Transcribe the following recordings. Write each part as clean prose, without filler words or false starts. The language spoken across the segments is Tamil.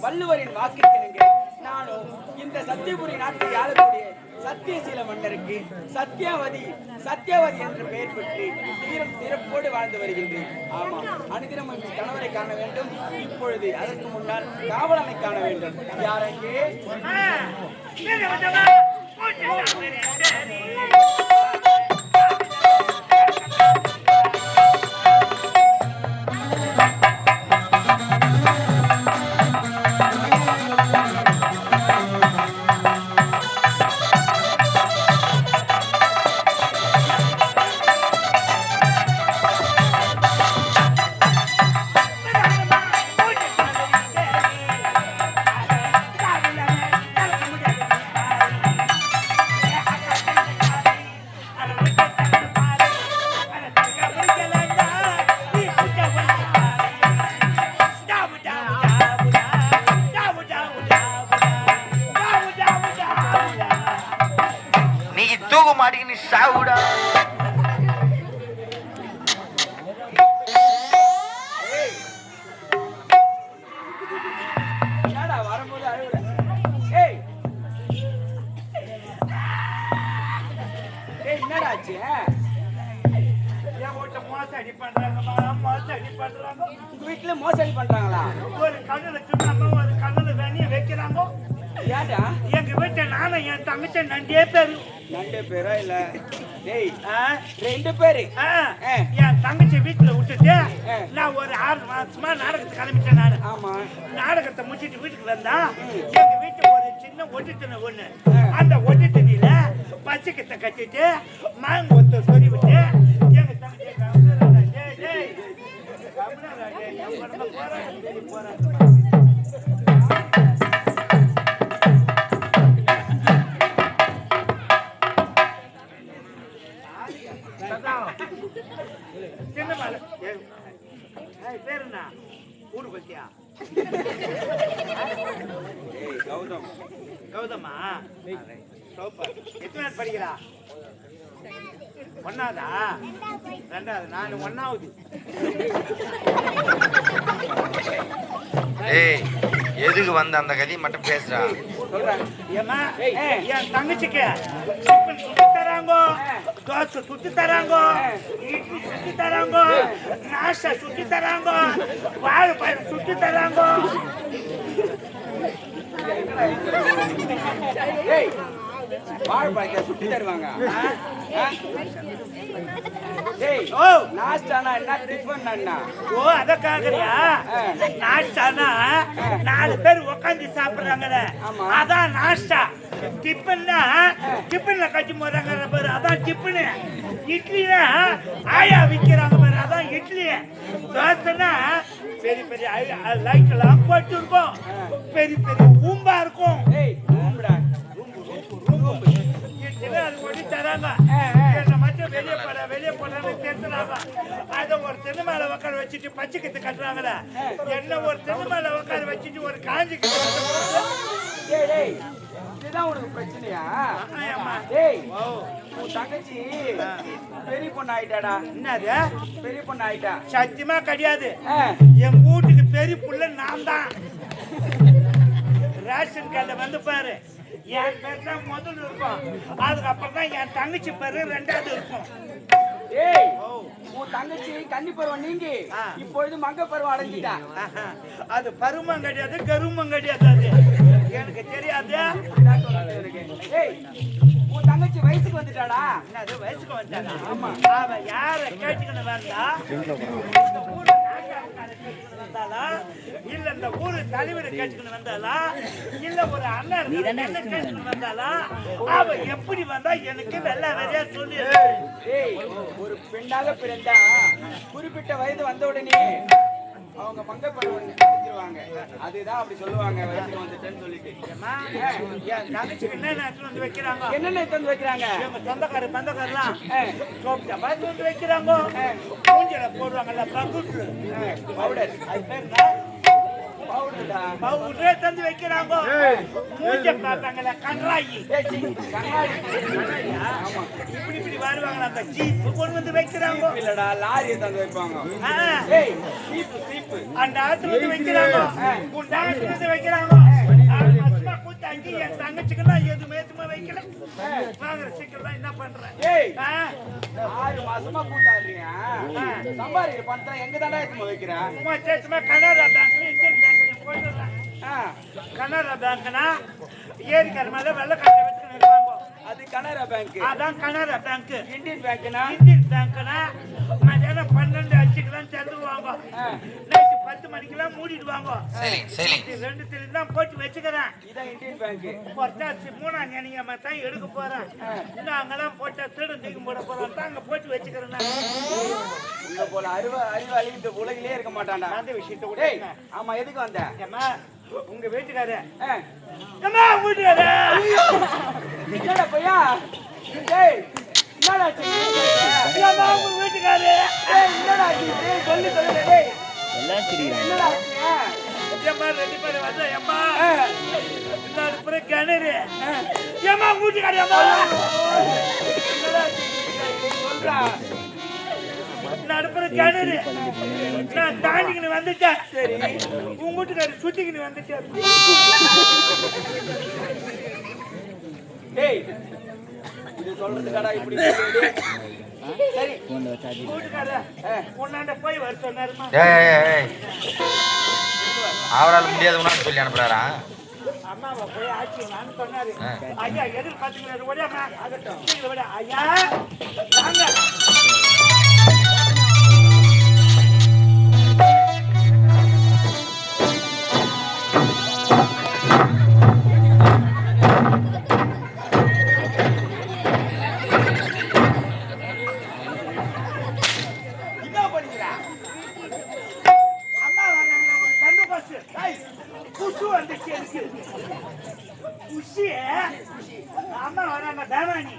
வள்ளுவரின் வாக்கிற்கு நானும் இந்த சத்தியபுரி நாட்டை ஆளக்கூடிய சத்தியசீல மன்னருக்கு சத்தியவதி என்று பெயர் பெற்று சிறப்போடு வாழ்ந்து வருகின்றேன். ஆமா, அனுதினம் கணவரை காண வேண்டும். இப்பொழுது அதற்கு முன்னால் காவலனை காண வேண்டும். யாரெங்கே சாவுடா. வரும்போது என்னடா ஆச்சு? மோசடி பண்றாங்க. வீட்டுல மோசடி பண்றாங்களா? ஒரு கண்ணுல சுண்ணாம ஒரு கண்ணுல வெண்ணிய வைக்கிறாங்க. ஏடா எங்க வீட்டை நானும் என் தங்கச்சி நண்டே பேரு. நண்டே பேரா இல்ல? டேய், 2 பேரு. என் தங்கச்சி வீட்டுல விட்டுட்டு நான் ஒரு 6 மாசமா நாடகத்துக்கு கிளம்பிட்டேன். நானு ஆமா நாடகத்தை முடிச்சிட்டு வீட்டுக்கு வந்தா எங்க வீட்டுல ஒரு சின்ன ஒட்டு திணை ஒண்ணு. அந்த ஒட்டு திணியில பச்சைக்கத்தை கட்டிட்டு மாங்கொத்த சொறி விட்டு எங்க தங்கச்சி பேருண்ணா ஊடு பத்தியா? கௌதமா எத்தனை நாள் படிக்கிறா? 1ஆவதா? 2ஆவது? நான் 1ஆவது. எதுக்கு வந்த அந்த கதையை மட்டும் பேசுறா? என் தங்கச்சிக்கு சுத்தி தராங்க, தோசை சுத்தி தராங்க, இட்லி சுத்தி தராங்க, நாசா சுத்தி தராங்க, வாழைப்பழம் சுத்தி தராங்க. வாழைப்பழத்தை சுத்தி தருவாங்க. நாஸ்டானா என்ன, டிஃபன் என்ன? ஓ, அத கேக்குறியா? நாஸ்டானா 4 பேர் உட்காந்து சாப்பிடுறாங்கல்ல, அதான் நாஸ்டா. டிஃபன்னா டிஃபன்ல கட்டி போறாங்க பாரு, அதான் டிஃபனு. இட்லினா ஆயா விற்கிறாங்க பாரு, அதான் இட்லி. தோசைனா பெரிய பெரிய லைட் எல்லாம் போட்டு இருக்கும். பெரிய பெரிய ஊம்பா இருக்கும். ஏய் ரூம்புடா. இதுல அது ஒடி தராங்க. என்ன மட்டும் வெளியே போடான்னு கேட்டுறாங்க. அதை ஒரு தென்னை மேல உட்கார வச்சுட்டு பச்சை கித்து கட்டுறாங்களே, என்ன ஒரு தென்னை மேல உட்கார வச்சுட்டு ஒரு காஞ்சி கித்து. ஏய் டேய் இதுதான் உனக்கு பிரச்சனையா? ஏய் உன் தங்கச்சி பெரிய பொண்ணு ஆயிட்டாடா. என்னது பெரிய பொண்ணு ஆயிட்டா? சத்தியமா கிடையாது. என் வீட்டுக்கு பெரிய புள்ள நான் தான். ரேஷன் கார்டுல வந்து பாரு, என் பேர் தான் முதல்ல இருக்கும், அதுக்கப்புறம் தான் என் தங்கச்சி பேரு ரெண்டாவது இருக்கும். ஏய் உன் தங்கச்சி கன்னி பருவம் நீங்கி இப்பொழுது மங்க பருவம் அடைஞ்சிட்டா. அது பருவம் கிடையாது, கருமம் கிடையாது, அது எனக்கு தெரியாது. ஏய் உன் தங்கச்சி வயசுக்கு வந்துட்டாடா. அது வயசுக்கு வந்தாடா. ஆமா. அவ யார கேட்டுக்கிட்டு வந்தா? வந்தாளா இல்ல இந்த ஊரு தலைவரை கேட்டுக்கிட்டு வந்தாளா இல்ல ஒரு அண்ணன் கேட்டுக்கிட்டு வந்தாளா? அவ எப்படி வந்தா எனக்கு வெள்ள வெறியா சொல்லி. ஏய் ஒரு பெண்ணாக பிறந்தா குறிப்பிட்ட வயது வந்த உடனே அவங்க மங்க பருவம் அடைஞ்சிருவாங்க. அதுதான் அப்படி சொல்லுவாங்க, வயசுக்கு வந்துட்டேன்னு சொல்லிட்டு. என் தங்கச்சிக்கு என்னென்ன எடுத்துட்டு வந்து வைக்கிறாங்க? என்னென்ன எடுத்து வந்து வைக்கிறாங்க? எங்க சொந்தக்கார பந்தக்காரெல்லாம் சோப்பு டப்பா எடுத்து வந்து வைக்கிறாங்க. மூஞ்சில போடுவாங்கல்ல பகுட்டு பவுடர், அது பேர் என்ன? பவுடர்டா. பவுடரே தந்து வைக்கிறாங்க. மூஞ்ச பார்த்தாங்கல்ல கண்ணாயி. கண்ணாடி. ஆமா. இப்படி வருவாங்களா அந்த ஜீப் கொண்டு வந்து வைக்கிறாங்க. இல்லடா லாரியை தந்து வைப்பாங்க. ஏய் சீப்பு அந்த ஆத்து வந்து வைக்கிறாங்க. குண்டாத்து வந்து வைக்கிறாங்க. மஸ்மா கூத்தாங்கி என் தங்கச்சிக்கெல்லாம் எதுவுமே வைக்கல. வாங்குற சீக்கிரம் என்ன பண்றேன்? ஏய் 6 மாசமா கூத்தாடுறியா? சம்பாதிக்கிற பணத்தை எங்க தாண்டா எடுத்து வைக்கிறேன்? சும்மா சேர்த்துமா கனரா பேங்க்ல இந்தியன் பேங்க்ல போயிடுறேன். கனரா பேங்க்னா ஏரிக்கர் மேல வெள்ள கட்டை வச்சுக்கிட்டு இருப்பாங்க. அது கனரா பேங்க். அதான் கனரா பேங்க். இந்தியன் பேங்க்னா இந்தியன் பேங்க்னா மதியானம் 12 அடிச்சுக்கலாம் திறந்துவாங்க. நைட்டு 10 மணிக்கெல்லாம் மூடிடுவாங்க. ரெண்டு திரு தான் போட்டு வச்சுக்கிறேன். இதான் இந்தியன் பேங்க். பொட்டாசி 3ஆம் ஞானியம்மா தான் எடுக்க போறேன். இன்னும் அங்கெல்லாம் போட்டா திருடு தூக்கி போட போறோம் தான் அங்க போட்டு வச்சுக்கிறேன். உங்க போல அறிவாளி இந்த உலகிலே இருக்க மாட்டான்டா. அந்த விஷயத்தை கூட ஆமா எதுக்கு வந்த? ஏம்மா உங்க வீட்டுக்காரு ஏம்மா வீட்டுக்காரு என்னடா பையா? ஏய் என்னடா ஆச்சு? ஏம்மா உங்க வீட்டுக்காரு என்னடா ஆச்சு? சொல்லு டேய். எல்லாம் சிரிக்கிறாங்க. என்னடா ஆச்சு? ஏம்மா ரெண்டு பேரும் வந்தா ஏம்மா நான் புற கிணறு ஏம்மா வீட்டுக்காரு ஏம்மா என்னடா ஆச்சு? சொல்றா. நடுப்புற கிணறு நான் தாண்டிக்கின்னு வந்துட்டேன். சரி உங்க வீட்டுக்காரு சுத்திக்கின்னு வந்துட்டேன். டேய் இது சொல்றதுக்காடா இப்படி சரி வீட்டுக்கார உன்னாண்ட போய் வர சொன்னாருமா. அவரால் முடியாதுன்னு சொல்லி அனுப்புறாரா? அம்மாவை போய் ஆட்சி நான் சொன்னாரு. ஐயா எதிர் பாத்துக்கிறாரு ஓடியாமா ஆகட்டும் ஐயா வாங்க. அம்மா வராங்க பேமானி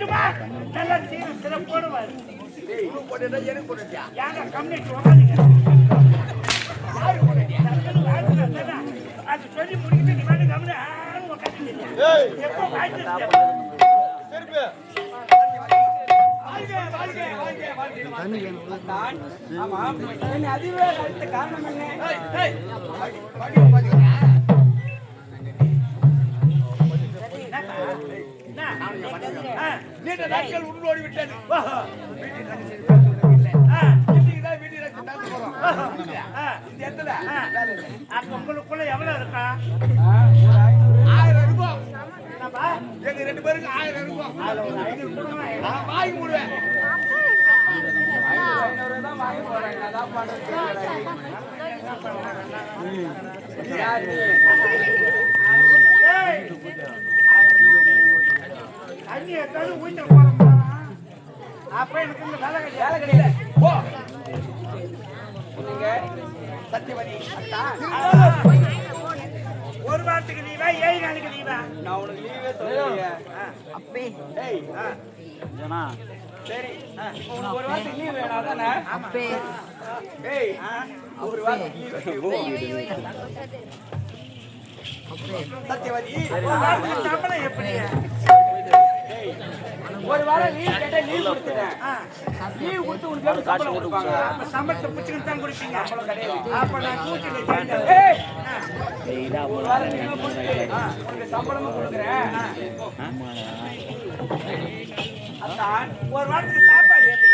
கட்டுமா நல்லா சீர சிறப்போடு வரு டேய் உனக்கு போட்டா எனக்கு போட்டுட்டியா யாரா கம்யூனிட்டி உட்காந்துங்க யாரு போட்டியா அது சொல்லி முடிக்கிட்டு நீ வேணும் கம்யூனி உட்காந்துங்க எப்போ வாய்ப்பு ஆமா அதுவே அடுத்த காரணம் என்ன நீண்ட நாட்கள் உருளோடி விட்டது இந்த இடத்துல அப்ப உங்களுக்குள்ள எவ்வளவு இருக்கா 1000 இருக்கும் எங்க 2 பேருக்கு 1000 இருக்கும் நான் வாங்கி முடுவேன் 500 தான் வாங்கி போறேன் அதான் பண்றது தண்ணி எடுத்தாலும் ஊத்த போறோம் அப்ப எனக்கு இந்த வேலை கிடையாது போ நீங்க சத்தியவதி ஒரு வாரத்துக்கு லீவா 7 நாளைக்கு லீவா நான் உனக்கு லீவே சொல்லலையே அப்பே டேய் ஜனா சரி இப்போ உனக்கு ஒரு வாரத்துக்கு லீவ் வேணும் தானே அப்பே டேய் ஒரு வாரத்துக்கு லீவ் சத்தியவதி சம்பளம் எப்படி ஒரு வாரம் லீவ் கேட்டா லீவ் கொடுத்துட்டேன் லீவ் கொடுத்து உனக்கு சம்பளம் கொடுப்பாங்க அப்ப சம்பளத்தை பிடிச்சிக்கிட்டு தான் கொடுப்பீங்க சம்பளம் கிடையாது அப்ப நான் கூட்டிட்டு ஒரு வாரம் லீவ் கொடுத்து உனக்கு சம்பளமும் கொடுக்குறேன் அதான் ஒரு வாரத்துக்கு சாப்பாடு எப்படி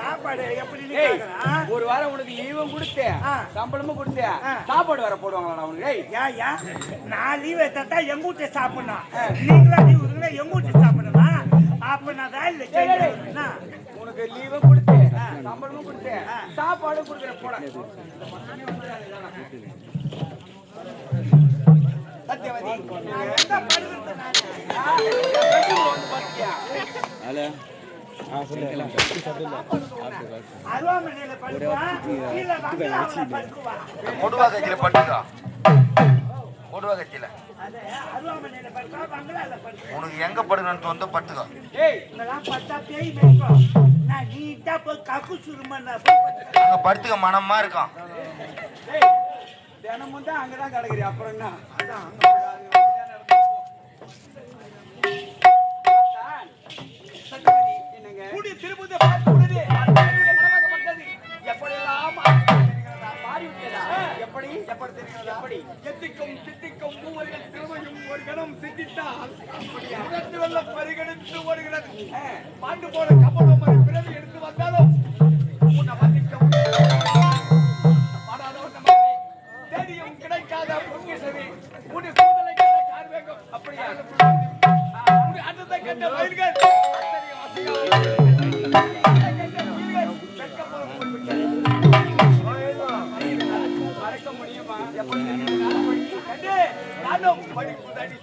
சாப்பாடு எப்படி ஒரு வாரம் உனக்கு லீவும் கொடுத்தேன் சம்பளமும் கொடுத்தேன் சாப்பாடு வர போடுவாங்களா உனக்கு யா நான் லீவ் எடுத்தா எங்க வீட்டுல சாப்பிடணும் நீங்களா லீவ் விடுங்க எங்க வீட்டுல சாப்பிடணுமா அப்ப நான் வேலை உனக்கு லீவும் கொடுத்தேன் சம்பளமும் கொடுத்தேன் சாப்பாடும் கொடுக்குறேன் போட சத்தியவதி அருவாமனையில படுக்குவா இல்ல பங்களாவுல படுக்குவா கொடுவா கட்சியில பட்டுக்கா கொடுவா கட்சியில அருவாமனையில படுக்குவா பங்களால படுக்குவா உனக்கு எங்க படுக்கணும்னு தோணுதோ பட்டுக்கோ இதெல்லாம் பட்டா பேய் மேய்க்கும் நான் நீட்டா போய் கக்கு சுருமன்னா அங்க படுத்துக்க மனமா இருக்கும் தினமும் தான் அங்கதான் கிடக்குறீ அப்புறம் என்ன கூடி திருப்பதி பார்த்து எப்படியெல்லாம் மாறிவிட்டதா எப்படி எப்படி தெரிகிறதா எப்படி எத்திக்கும் சித்திக்கும் மூவர்கள் திருமையும் ஒரு கணம் சித்தித்தால் உணர்ந்து வெள்ள பரிகணித்து வருகிறது பாண்டு போன கப்பலும் ஒரு பிறவி எடுத்து வந்தாலும் உன்னை மதிக்க தேடியும் கிடைக்காத பொங்கிசவி உன்னை சூதனை கேட்ட கார்வேகம் அப்படியே அடுத்த கண்ட வயல்கள் மறக்க முடியுமா நானும் படிப்பு தடி